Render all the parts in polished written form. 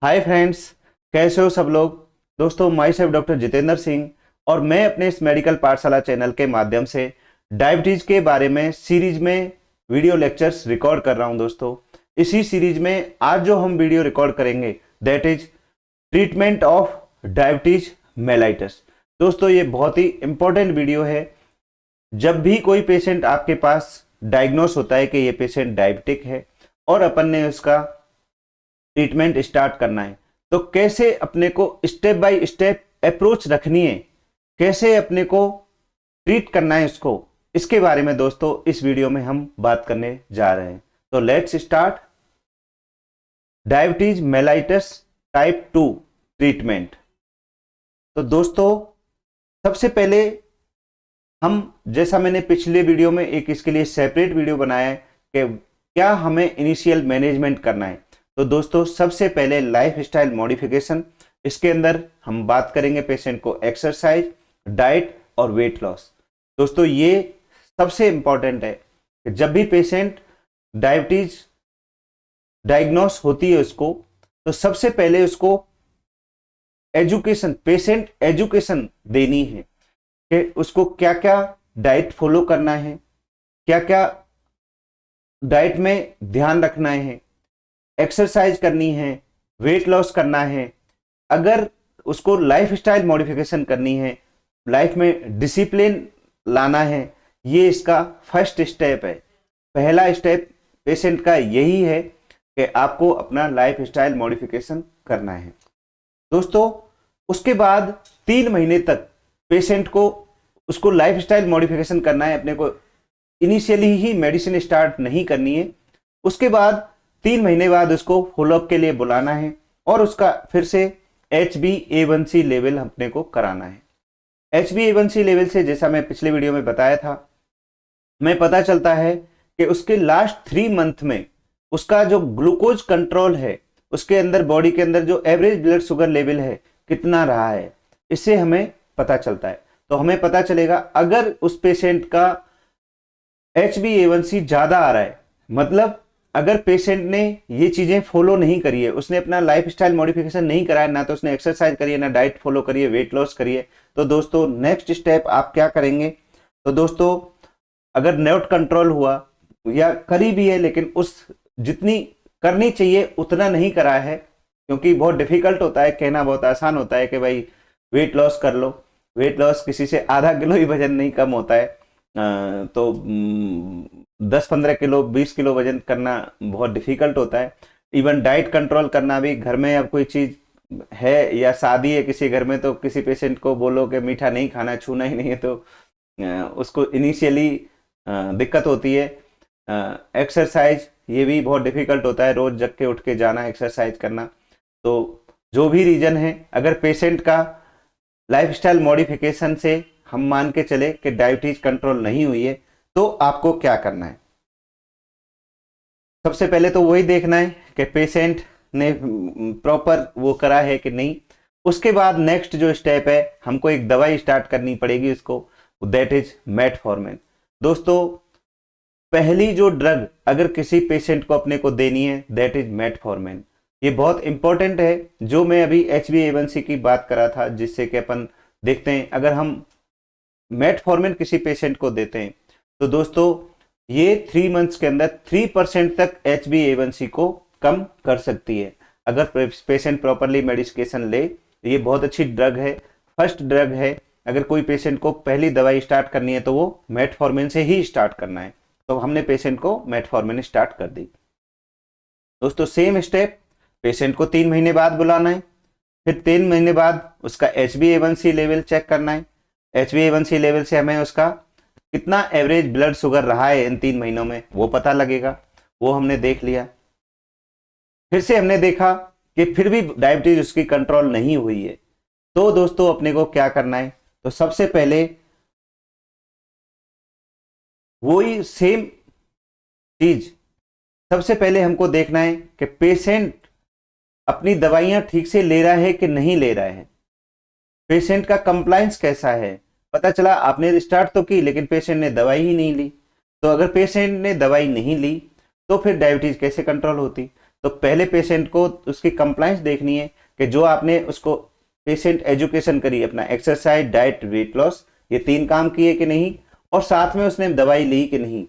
Hi friends, कैसे हो सब लोग। दोस्तों, my self doctor Jitendra Singh और मैं अपने इस मेडिकल पाठशाला चैनल के माध्यम से डायबिटीज के बारे में सीरीज में वीडियो लेक्चर्स रिकॉर्ड कर रहा हूं। दोस्तों, इसी सीरीज में आज जो हम वीडियो रिकॉर्ड करेंगे that is treatment of diabetes mellitus. दोस्तों, ये बहुत ही इंपॉर्टेंट वीडियो है। जब भी कोई पेशेंट आपके पास डायग्नोस होता है कि ये पेशेंट डायबिटिक है और अपन ने उसका ट्रीटमेंट स्टार्ट करना है, तो कैसे अपने को स्टेप बाय स्टेप अप्रोच रखनी है, कैसे अपने को ट्रीट करना है उसको, इसके बारे में दोस्तों इस वीडियो में हम बात करने जा रहे हैं। तो let's start. Diabetes mellitus type 2 treatment. तो दोस्तों, सबसे पहले हम, जैसा मैंने पिछले वीडियो में एक इसके लिए सेपरेट वीडियो बनाया है कि क्या हमें इनिशियल मैनेजमेंट करना है, तो दोस्तों सबसे पहले लाइफ स्टाइल मॉडिफिकेशन। इसके अंदर हम बात करेंगे पेशेंट को एक्सरसाइज, डाइट और वेट लॉस। दोस्तों, ये सबसे इंपॉर्टेंट है कि जब भी पेशेंट डायबिटीज डायग्नोस होती है उसको, तो सबसे पहले उसको एजुकेशन, पेशेंट एजुकेशन देनी है कि उसको क्या क्या डाइट फॉलो करना है, क्या क्या डाइट में ध्यान रखना है, एक्सरसाइज करनी है, वेट लॉस करना है। अगर उसको लाइफ स्टाइल मॉडिफिकेशन करनी है, लाइफ में डिसिप्लिन लाना है, ये इसका फर्स्ट स्टेप है। पहला स्टेप पेशेंट का यही है कि आपको अपना लाइफ स्टाइल मॉडिफिकेशन करना है। दोस्तों, उसके बाद 3 महीने तक पेशेंट को उसको लाइफ स्टाइल मॉडिफिकेशन करना है। अपने को इनिशियली ही मेडिसिन स्टार्ट नहीं करनी है। उसके बाद 3 महीने बाद उसको फॉलोअप के लिए बुलाना है और उसका फिर से HbA1c लेवल अपने को कराना है। HbA1c लेवल से, जैसा मैं पिछले वीडियो में बताया था, हमें पता चलता है कि उसके लास्ट 3 मंथ में उसका जो ग्लूकोज कंट्रोल है, उसके अंदर बॉडी के अंदर जो एवरेज ब्लड शुगर लेवल है कितना रहा है, इससे हमें पता चलता है। तो हमें पता चलेगा अगर उस पेशेंट का HbA1c ज्यादा आ रहा है, मतलब अगर पेशेंट ने ये चीजें फॉलो नहीं करी है, उसने अपना लाइफ स्टाइल मॉडिफिकेशन नहीं करा है, ना तो उसने एक्सरसाइज करी है, ना डाइट फॉलो करी है, वेट लॉस करी है, तो दोस्तों नेक्स्ट स्टेप आप क्या करेंगे। तो दोस्तों, अगर नोट कंट्रोल हुआ या करी भी है लेकिन उस जितनी करनी चाहिए उतना नहीं करा है, क्योंकि बहुत डिफिकल्ट होता है, कहना बहुत आसान होता है कि भाई वेट लॉस कर लो। वेट लॉस किसी से आधा किलो ही वजन नहीं कम होता है, तो 10-15 किलो 20 किलो वजन करना बहुत डिफिकल्ट होता है। इवन डाइट कंट्रोल करना भी, घर में अब कोई चीज है या शादी है किसी घर में, तो किसी पेशेंट को बोलो कि मीठा नहीं खाना, छूना ही नहीं है, तो उसको इनिशियली दिक्कत होती है। एक्सरसाइज, ये भी बहुत डिफिकल्ट होता है, रोज जग के उठ के जाना, एक्सरसाइज करना। तो जो भी रीजन है, अगर पेशेंट का लाइफस्टाइल मॉडिफिकेशन से हम मान के चले कि डायबिटीज कंट्रोल नहीं हुई है, तो आपको क्या करना है। सबसे पहले तो वही देखना है कि पेशेंट ने प्रॉपर वो करा है कि नहीं। उसके बाद नेक्स्ट जो स्टेप है, हमको एक दवाई स्टार्ट करनी पड़ेगी उसको, दैट इज मेटफॉर्मिन। दोस्तों, पहली जो ड्रग अगर किसी पेशेंट को अपने को देनी है दैट इज मेटफॉर्मिन। ये बहुत इंपॉर्टेंट है। जो मैं अभी HbA1c की बात करा था, जिससे कि अपन देखते हैं अगर हम मेटफॉर्मिन किसी पेशेंट को देते हैं, तो दोस्तों ये 3 मंथ्स के अंदर 3% तक HbA1c को कम कर सकती है, अगर पेशेंट प्रॉपरली मेडिकेशन ले। ये बहुत अच्छी ड्रग है, फर्स्ट ड्रग है। अगर कोई पेशेंट को पहली दवाई स्टार्ट करनी है तो वो मेटफॉर्मिन से ही स्टार्ट करना है। तो हमने पेशेंट को मेटफॉर्मिन स्टार्ट कर दी। दोस्तों, सेम स्टेप, पेशेंट को 3 महीने बाद बुलाना है, फिर 3 महीने बाद उसका HbA1c लेवल चेक करना है। HbA1c लेवल से हमें उसका कितना एवरेज ब्लड शुगर रहा है इन 3 महीनों में वो पता लगेगा। वो हमने देख लिया। फिर से हमने देखा कि फिर भी डायबिटीज उसकी कंट्रोल नहीं हुई है, तो दोस्तों अपने को क्या करना है। तो सबसे पहले वही सेम चीज, सबसे पहले हमको देखना है कि पेशेंट अपनी दवाइयां ठीक से ले रहा है कि नहीं ले रहा है, पेशेंट का कंप्लायंस कैसा है। पता चला आपने स्टार्ट तो की लेकिन पेशेंट ने दवाई ही नहीं ली, तो अगर पेशेंट ने दवाई नहीं ली तो फिर डायबिटीज कैसे कंट्रोल होती। तो पहले पेशेंट को उसकी कंप्लाइंस देखनी है कि जो आपने उसको पेशेंट एजुकेशन करी, अपना एक्सरसाइज, डाइट, वेट लॉस, ये 3 काम किए कि नहीं, और साथ में उसने दवाई ली कि नहीं,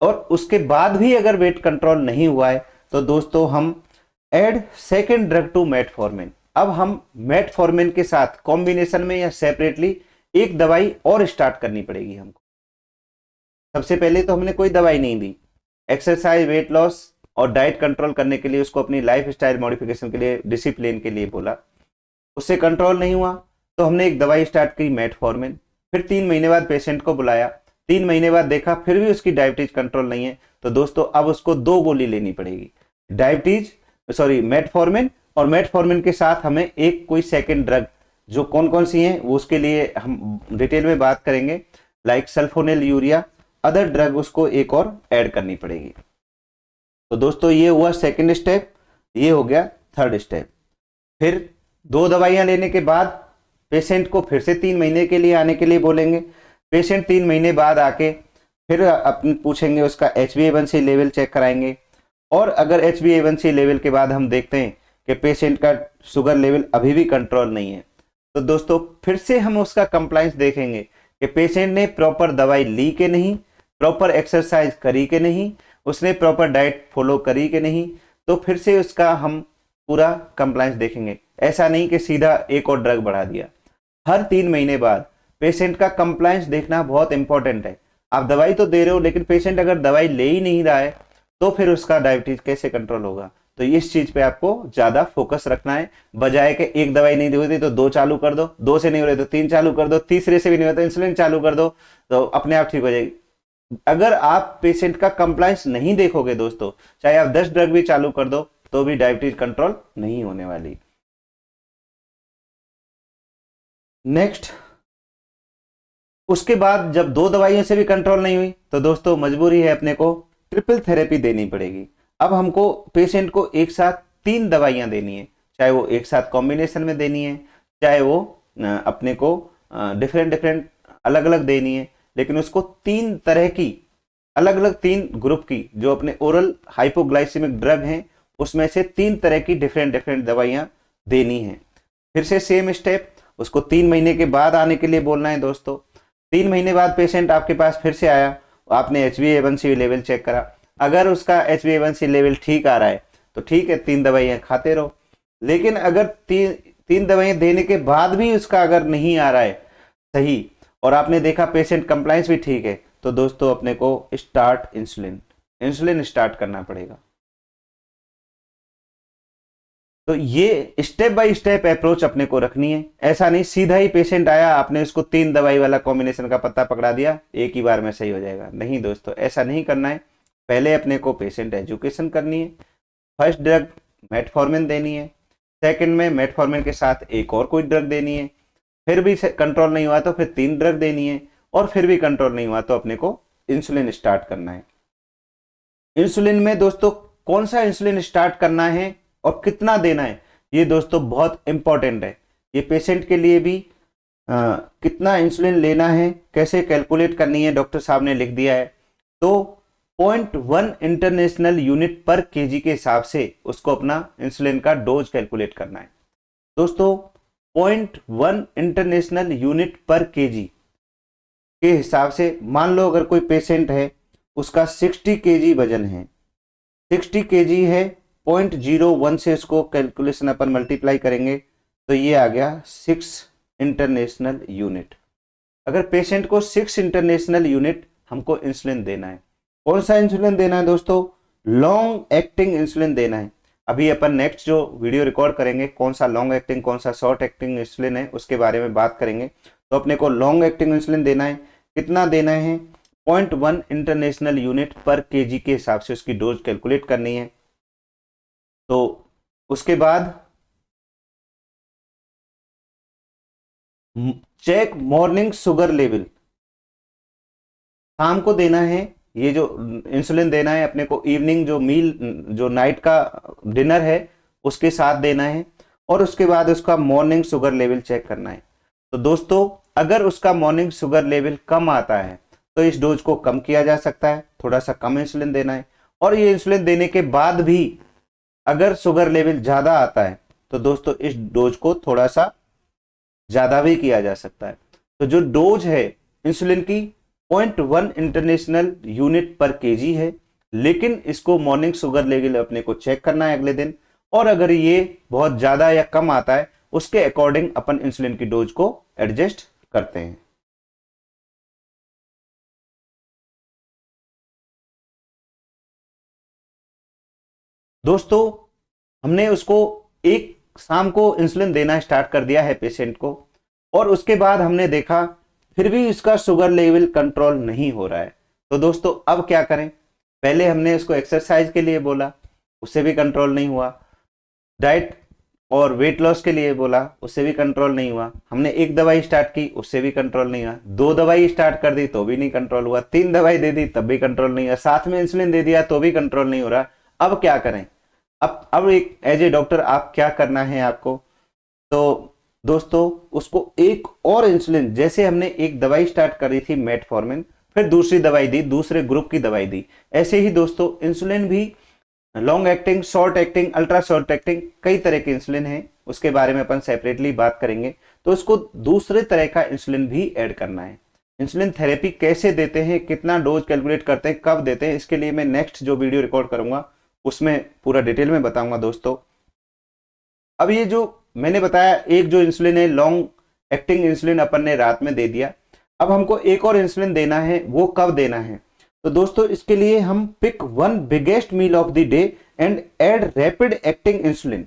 और उसके बाद भी अगर वेट कंट्रोल नहीं हुआ है तो दोस्तों हम add second drug to metformin. अब हम मेटफॉर्मिन के साथ कॉम्बिनेशन में या सेपरेटली एक दवाई और स्टार्ट करनी पड़ेगी हमको। सबसे पहले तो हमने कोई दवाई नहीं दी, एक्सरसाइज, वेट लॉस और डाइट कंट्रोल करने के लिए उसको अपनी लाइफ स्टाइल मॉडिफिकेशन के लिए, डिसिप्लिन के लिए बोला, उससे कंट्रोल नहीं हुआ तो हमने एक दवाई स्टार्ट की मेटफॉर्मिन। फिर 3 महीने बाद पेशेंट को बुलाया, 3 महीने बाद देखा फिर भी उसकी डायबिटीज कंट्रोल नहीं है, तो दोस्तों अब उसको 2 गोली लेनी पड़ेगी, मेटफॉर्मिन, और मेटफॉर्मिन के साथ हमें एक कोई सेकेंड ड्रग, जो कौन कौन सी हैं वो उसके लिए हम डिटेल में बात करेंगे, like sulphonyl urea, other drug उसको एक और ऐड करनी पड़ेगी। तो दोस्तों ये हुआ सेकेंड स्टेप, ये हो गया थर्ड स्टेप। फिर 2 दवाइयां लेने के बाद पेशेंट को फिर से 3 महीने के लिए आने के लिए बोलेंगे। पेशेंट 3 महीने बाद आके फिर अपन पूछेंगे, उसका HbA1c लेवल चेक कराएंगे, और अगर HbA1c लेवल के बाद हम देखते हैं कि पेशेंट का शुगर लेवल अभी भी कंट्रोल नहीं है, तो दोस्तों फिर से हम उसका कंप्लाइंस देखेंगे कि पेशेंट ने प्रॉपर दवाई ली कि नहीं, प्रॉपर एक्सरसाइज करी कि नहीं, उसने प्रॉपर डाइट फॉलो करी कि नहीं, तो फिर से उसका हम पूरा कंप्लाइंस देखेंगे। ऐसा नहीं कि सीधा एक और ड्रग बढ़ा दिया। हर 3 महीने बाद पेशेंट का कंप्लाइंस देखना बहुत इंपॉर्टेंट है। आप दवाई तो दे रहे हो लेकिन पेशेंट अगर दवाई ले ही नहीं रहा है तो फिर उसका डायबिटीज कैसे कंट्रोल होगा। तो इस चीज पे आपको ज्यादा फोकस रखना है, बजाय कि एक दवाई नहीं होती तो 2 चालू कर दो, 2 से नहीं हो रहे तो 3 चालू कर दो, तीसरे से भी नहीं होता इंसुलिन चालू कर दो, तो अपने आप ठीक हो जाएगी। अगर आप पेशेंट का कंप्लाइंस नहीं देखोगे दोस्तों, चाहे आप 10 ड्रग भी चालू कर दो तो भी डायबिटीज कंट्रोल नहीं होने वाली। नेक्स्ट, उसके बाद जब 2 दवाइयों से भी कंट्रोल नहीं हुई तो दोस्तों मजबूरी है अपने को ट्रिपल थेरेपी देनी पड़ेगी। अब हमको पेशेंट को एक साथ 3 दवाइयां देनी है, चाहे वो एक साथ कॉम्बिनेशन में देनी है, चाहे वो अपने को डिफरेंट अलग अलग देनी है, लेकिन उसको 3 तरह की अलग अलग 3 ग्रुप की जो अपने ओरल हाइपोग्लाइसेमिक ड्रग हैं उसमें से 3 तरह की डिफरेंट दवाइयां देनी है। फिर से सेम स्टेप, उसको 3 महीने के बाद आने के लिए बोलना है दोस्तों। 3 महीने बाद पेशेंट आपके पास फिर से आया, आपने HbA1c लेवल चेक करा, अगर उसका HbA1c लेवल ठीक आ रहा है तो ठीक है, 3 दवाइयां खाते रहो। लेकिन अगर 3 दवाइयां देने के बाद भी उसका अगर नहीं आ रहा है सही, और आपने देखा पेशेंट कंप्लाइंस भी ठीक है, तो दोस्तों अपने को स्टार्ट इंसुलिन स्टार्ट करना पड़ेगा। तो ये स्टेप बाय स्टेप अप्रोच अपने को रखनी है। ऐसा नहीं सीधा ही पेशेंट आया आपने उसको 3 दवाई वाला कॉम्बिनेशन का पत्ता पकड़ा दिया, एक ही बार में सही हो जाएगा, नहीं दोस्तों ऐसा नहीं करना है। पहले अपने को पेशेंट एजुकेशन करनी है, फर्स्ट ड्रग मेटफॉर्मिन देनी है, सेकंड में मेटफॉर्मिन के साथ एक और कोई ड्रग देनी है, फिर भी कंट्रोल नहीं हुआ तो फिर 3 ड्रग देनी है, और फिर भी कंट्रोल नहीं हुआ तो अपने को इंसुलिन स्टार्ट करना है। इंसुलिन में दोस्तों कौन सा इंसुलिन स्टार्ट करना है और कितना देना है, ये दोस्तों बहुत इंपॉर्टेंट है। ये पेशेंट के लिए भी कितना इंसुलिन लेना है, कैसे कैलकुलेट करनी है, डॉक्टर साहब ने लिख दिया है। तो 0.1 इंटरनेशनल यूनिट पर केजी के हिसाब से उसको अपना इंसुलिन का डोज कैलकुलेट करना है। दोस्तों 0.1 इंटरनेशनल यूनिट पर केजी के हिसाब से, मान लो अगर कोई पेशेंट है उसका 60 केजी वजन है, 60 केजी है, 0.01 से इसको कैलकुलेशन अपन मल्टीप्लाई करेंगे तो ये आ गया 6 इंटरनेशनल यूनिट। अगर पेशेंट को 6 इंटरनेशनल यूनिट हमको इंसुलिन देना है, कौन सा इंसुलिन देना है दोस्तों, लॉन्ग एक्टिंग इंसुलिन देना है। अभी अपन नेक्स्ट जो वीडियो रिकॉर्ड करेंगे कौन सा लॉन्ग एक्टिंग कौन सा शॉर्ट एक्टिंग इंसुलिन है उसके बारे में बात करेंगे। तो अपने को लॉन्ग एक्टिंग इंसुलिन देना है, कितना देना है, 0.1 इंटरनेशनल यूनिट पर केजी के हिसाब से उसकी डोज कैलकुलेट करनी है। तो उसके बाद चेक मॉर्निंग शुगर लेवल, शाम को देना है। ये जो इंसुलिन देना है अपने को इवनिंग जो मील जो नाइट का डिनर है उसके साथ देना है, और उसके बाद उसका मॉर्निंग शुगर लेवल चेक करना है। तो दोस्तों अगर उसका मॉर्निंग शुगर लेवल कम आता है तो इस डोज को कम किया जा सकता है, थोड़ा सा कम इंसुलिन देना है। और ये इंसुलिन देने के बाद भी अगर शुगर लेवल ज़्यादा आता है तो दोस्तों इस डोज को थोड़ा सा ज़्यादा भी किया जा सकता है। तो जो डोज है इंसुलिन की 0.1 इंटरनेशनल यूनिट पर केजी है, लेकिन इसको मॉर्निंग शुगर लेवल अपने को चेक करना है अगले दिन, और अगर ये बहुत ज़्यादा या कम आता है उसके अकॉर्डिंग अपन इंसुलिन की डोज को एडजस्ट करते हैं। दोस्तों हमने उसको एक शाम को इंसुलिन देना स्टार्ट कर दिया है पेशेंट को, और उसके बाद हमने देखा फिर भी इसका शुगर लेवल कंट्रोल नहीं हो रहा है। तो दोस्तों अब क्या करें? पहले हमने इसको एक्सरसाइज के लिए बोला, उससे भी कंट्रोल नहीं हुआ। डाइट और वेट लॉस के लिए बोला, उससे भी कंट्रोल नहीं हुआ। हमने एक दवाई स्टार्ट की, उससे भी कंट्रोल नहीं हुआ। 2 दवाई स्टार्ट कर दी तो भी नहीं कंट्रोल हुआ। 3 दवाई दे दी तब भी कंट्रोल नहीं हुआ। साथ में इंसुलिन दे दिया तो भी कंट्रोल नहीं हो रहा। अब क्या करें? अब एक एज ए डॉक्टर आप क्या करना है आपको? तो दोस्तों उसको एक और इंसुलिन, जैसे हमने एक दवाई स्टार्ट करी थी मेटफॉर्मिन, फिर दूसरी दवाई दी, दूसरे ग्रुप की दवाई दी, ऐसे ही दोस्तों इंसुलिन भी long acting, short acting, ultra short acting, कई तरह के इंसुलिन हैं, उसके बारे में अपन सेपरेटली बात करेंगे। तो उसको दूसरे तरह का इंसुलिन भी ऐड करना है। इंसुलिन थेरेपी कैसे देते हैं, कितना डोज कैलकुलेट करते हैं, कब देते हैं, इसके लिए मैं नेक्स्ट जो वीडियो रिकॉर्ड करूंगा उसमें पूरा डिटेल में बताऊंगा दोस्तों। अब ये जो मैंने बताया, एक जो इंसुलिन है लॉन्ग एक्टिंग इंसुलिन अपन ने रात में दे दिया। अब हमको एक और इंसुलिन देना है, वो कब देना है? तो दोस्तों इसके लिए हम pick one biggest meal of the day and add rapid acting insulin.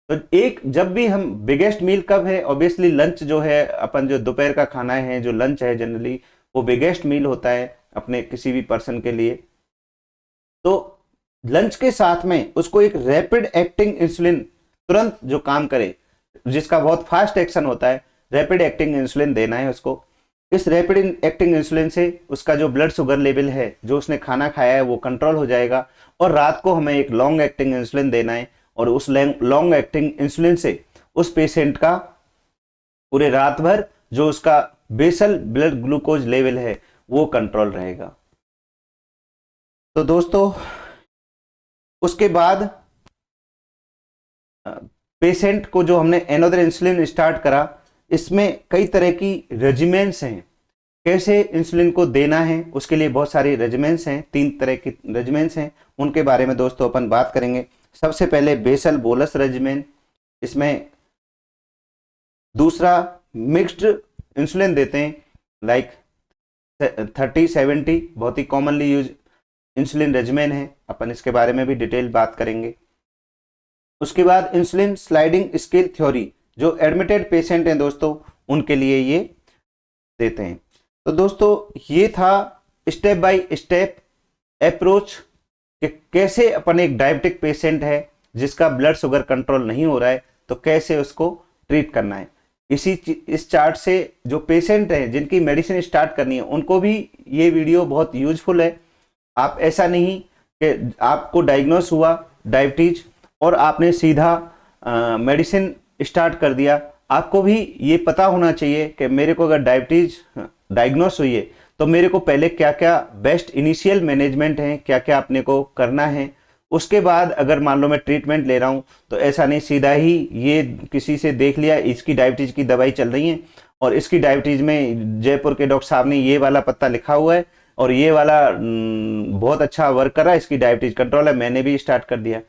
तो एक जब भी हम बिगेस्ट मील कब है? ऑब्वियसली लंच जो है, अपन जो दोपहर का खाना है, जो लंच है जनरली वो बिगेस्ट मील होता है अपने किसी भी पर्सन के लिए। तो लंच के साथ में उसको एक रैपिड एक्टिंग इंसुलिन, तुरंत जो काम करे, जिसका बहुत फास्ट एक्शन होता है, रैपिड एक्टिंग इंसुलिन देना है उसको। इस रैपिड एक्टिंग इंसुलिन से उसका जो ब्लड शुगर लेवल है, जो उसने खाना खाया है, वो कंट्रोल हो जाएगा। और रात को हमें एक लॉन्ग एक्टिंग इंसुलिन देना है, और उस लॉन्ग एक्टिंग इंसुलिन से उस पेशेंट का पूरे रात भर जो उसका बेसल ब्लड ग्लूकोज लेवल है वो कंट्रोल रहेगा। तो दोस्तों उसके बाद पेशेंट को जो हमने एनोदर इंसुलिन स्टार्ट करा, इसमें कई तरह की रेजिमेंट्स हैं, कैसे इंसुलिन को देना है उसके लिए बहुत सारी रेजिमेंट्स हैं। 3 तरह की रेजिमेंट्स हैं, उनके बारे में दोस्तों अपन बात करेंगे। सबसे पहले बेसल बोलस रेजिमेंट, इसमें दूसरा मिक्स्ड इंसुलिन देते हैं, लाइक 30-70 बहुत ही कॉमनली यूज इंसुलिन रेजिमेंट है, अपन इसके बारे में भी डिटेल बात करेंगे। उसके बाद इंसुलिन स्लाइडिंग स्केल थ्योरी, जो एडमिटेड पेशेंट हैं दोस्तों उनके लिए ये देते हैं। तो दोस्तों ये था स्टेप बाय स्टेप अप्रोच कि कैसे अपन एक डायबिटिक पेशेंट है जिसका ब्लड शुगर कंट्रोल नहीं हो रहा है तो कैसे उसको ट्रीट करना है। इस चार्ट से जो पेशेंट हैं जिनकी मेडिसिन स्टार्ट करनी है उनको भी ये वीडियो बहुत यूजफुल है। आप ऐसा नहीं कि आपको डायग्नोस हुआ डायबिटीज और आपने सीधा मेडिसिन स्टार्ट कर दिया। आपको भी ये पता होना चाहिए कि मेरे को अगर डायबिटीज डायग्नोस हुई है तो मेरे को पहले क्या क्या बेस्ट इनिशियल मैनेजमेंट है, क्या क्या अपने को करना है। उसके बाद अगर मान लो मैं ट्रीटमेंट ले रहा हूँ तो ऐसा नहीं सीधा ही ये किसी से देख लिया इसकी डायबिटीज की दवाई चल रही है और इसकी डायबिटीज में जयपुर के डॉक्टर साहब ने ये वाला पत्ता लिखा हुआ है और ये वाला बहुत अच्छा वर्क कर रहा है, इसकी डायबिटीज कंट्रोल है, मैंने भी स्टार्ट कर दिया।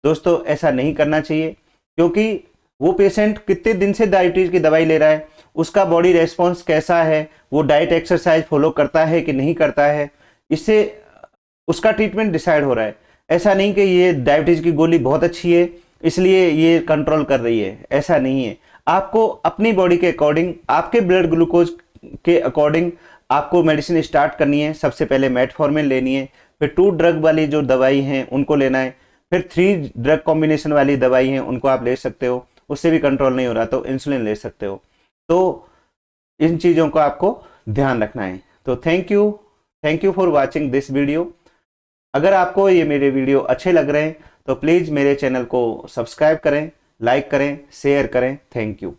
दोस्तों ऐसा नहीं करना चाहिए, क्योंकि वो पेशेंट कितने दिन से डायबिटीज की दवाई ले रहा है, उसका बॉडी रेस्पॉन्स कैसा है, वो डाइट एक्सरसाइज फॉलो करता है कि नहीं करता है, इससे उसका ट्रीटमेंट डिसाइड हो रहा है। ऐसा नहीं कि ये डायबिटीज की गोली बहुत अच्छी है इसलिए ये कंट्रोल कर रही है, ऐसा नहीं है। आपको अपनी बॉडी के अकॉर्डिंग, आपके ब्लड ग्लूकोज के अकॉर्डिंग आपको मेडिसिन स्टार्ट करनी है। सबसे पहले मेटफॉर्मिन लेनी है, फिर 2 ड्रग वाली जो दवाई हैं उनको लेना है, फिर 3 ड्रग कॉम्बिनेशन वाली दवाई हैं उनको आप ले सकते हो, उससे भी कंट्रोल नहीं हो रहा तो इंसुलिन ले सकते हो। तो इन चीज़ों को आपको ध्यान रखना है। तो thank you for watching this video. अगर आपको ये मेरे वीडियो अच्छे लग रहे हैं तो प्लीज़ मेरे चैनल को सब्सक्राइब करें, लाइक करें, शेयर करें। Thank you.